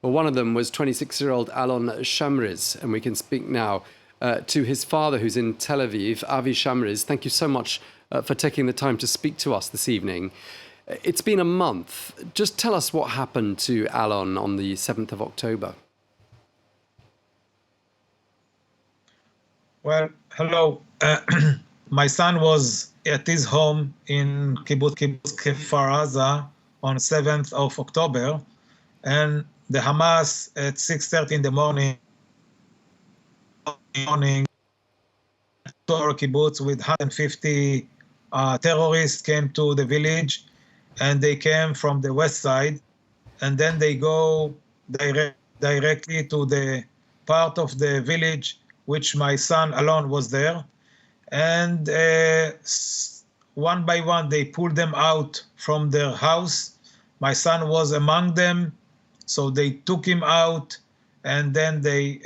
Well, one of them was 26-year-old Avi Shamriz, and we can speak now to his father, who's in Tel Aviv. Avi Shamriz, thank you so much for taking the time to speak to us this evening. It's been a month. Just tell us what happened to Alon on the 7th of October. Well, hello. My son was at his home in Kibbutz Kfar Aza on 7th of October, and the Hamas at 6:30 in the morning to our kibbutz with 150 terrorists came to the village, and they came from the west side, and then they go directly to the part of the village which my son Alon was there, and one by one they pulled them out from their house. My son was among them, so they took him out, and then they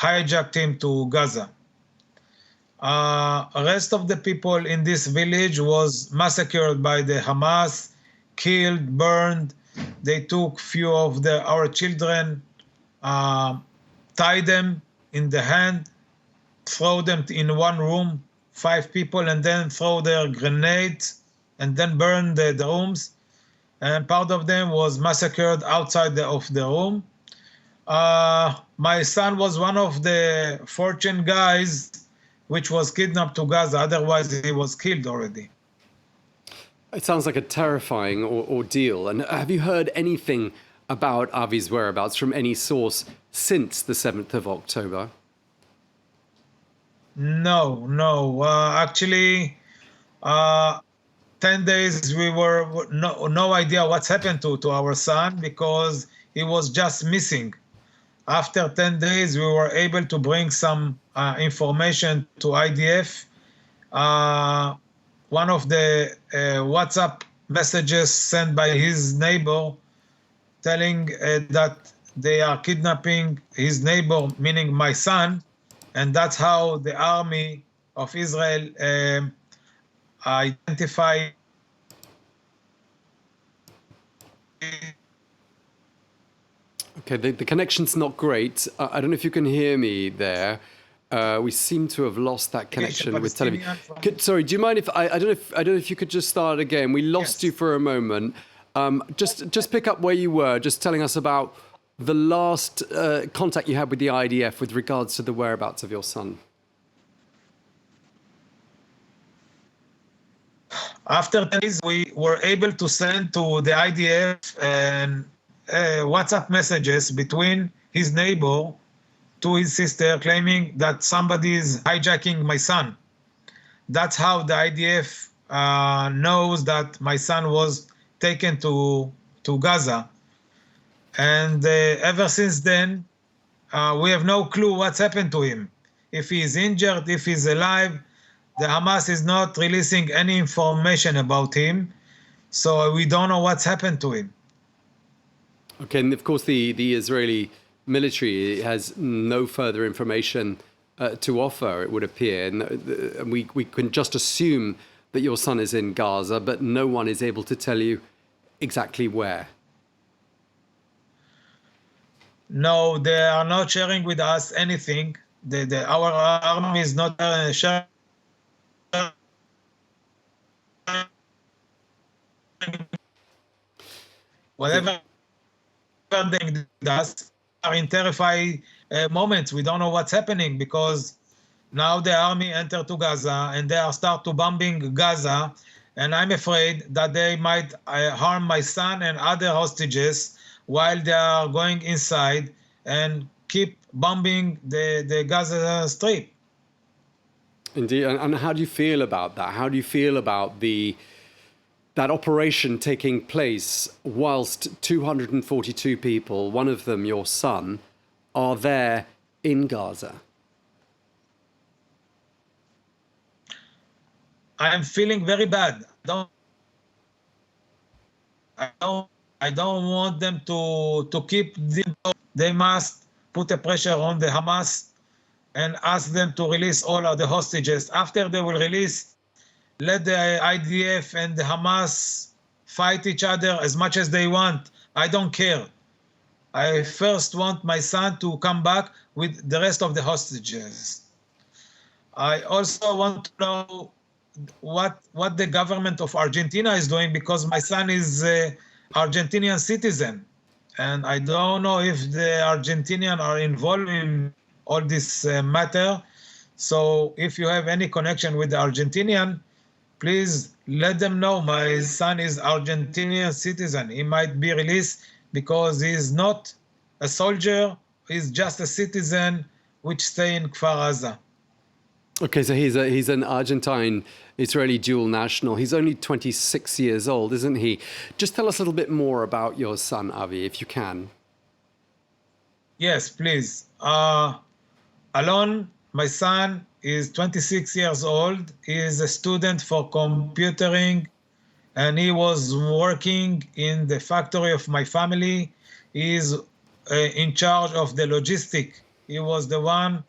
hijacked him to Gaza. The rest of the people in this village was massacred by the Hamas, killed, burned. They took few of our children, tied them in the hand, throw them in one room, 5 people, and then throw their grenades, and then burn the rooms. And part of them was massacred outside of the room. My son was one of the fortunate guys which was kidnapped to Gaza. Otherwise, he was killed already. It sounds like a terrifying ordeal. And have you heard anything about Avi's whereabouts from any source since the 7th of October? No. Actually, 10 days we were no idea what's happened to our son, because he was just missing. After 10 days, we were able to bring some information to IDF. One of the WhatsApp messages sent by his neighbor telling that they are kidnapping his neighbor, meaning my son, and that's how the army of Israel identify. Okay, the connection's not great. I don't know if you can hear me there. We seem to have lost that connection with Tel Aviv. Sorry, do you mind if I don't know if you could just start again? We lost you for a moment. Just pick up where you were, just telling us about the last contact you had with the IDF with regards to the whereabouts of your son. After this, we were able to send to the IDF and WhatsApp messages between his neighbor to his sister, claiming that somebody is hijacking my son. That's how the IDF knows that my son was taken to Gaza. And ever since then, we have no clue what's happened to him. If he is injured, if he's alive, the Hamas is not releasing any information about him. So we don't know what's happened to him. Okay, and of course the Israeli military has no further information to offer, it would appear. And we can just assume that your son is in Gaza, but no one is able to tell you exactly where. No, they are not sharing with us anything. Our army is not sharing. Whatever they does are in terrifying moments. We don't know what's happening, because now the army entered to Gaza and they are start to bombing Gaza, and I'm afraid that they might harm my son and other hostages while they are going inside and keep bombing the Gaza Strip. Indeed. And how do you feel about that? How do you feel about that operation taking place whilst 242 people, one of them your son, are there in Gaza? I am feeling very bad. I don't want them to keep them. They must put a pressure on the Hamas and ask them to release all of the hostages. After they will release, let the IDF and the Hamas fight each other as much as they want. I don't care. I first want my son to come back with the rest of the hostages. I also want to know what the government of Argentina is doing, because my son is an Argentinian citizen. And I don't know if the Argentinians are involved in all this matter. So if you have any connection with the Argentinian, please let them know my son is Argentinian citizen. He might be released because he is not a soldier. He's just a citizen which stay in Kfar Aza. Okay, so he's an Argentine Israeli dual national. He's only 26 years old, isn't he? Just tell us a little bit more about your son, Avi, if you can. Yes, please. Alon, my son, is 26 years old. He is a student for computering, and he was working in the factory of my family. He is in charge of the logistic. He was the one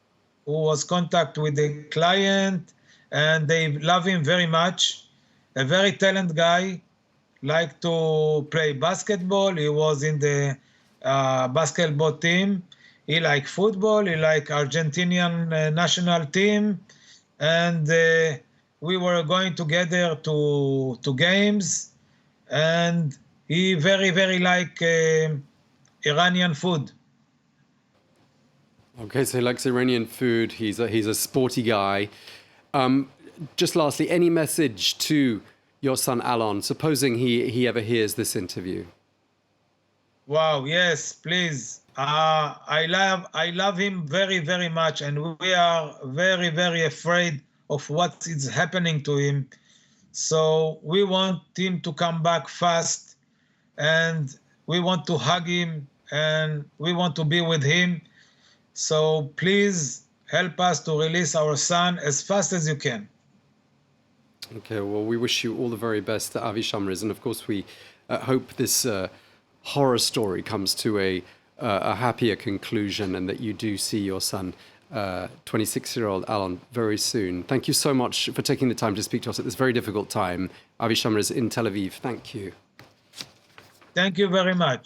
who was contact with the client, and they love him very much. A very talented guy, like to play basketball. He was in the basketball team. He like football. He like Argentinian national team, and we were going together to games. And he very like Iranian food. Okay, so he likes Iranian food. He's a sporty guy. Just lastly, any message to your son Alon, supposing he ever hears this interview? Wow, yes, please. I love him very much, and we are very afraid of what is happening to him. So we want him to come back fast, and we want to hug him, and we want to be with him. So please help us to release our son as fast as you can. Okay, well, we wish you all the very best, Avi Shamriz, and of course we hope this horror story comes to a happier conclusion, and that you do see your son, 26-year-old Alon, very soon. Thank you so much for taking the time to speak to us at this very difficult time. Avi Shamriz in Tel Aviv, thank you. Thank you very much.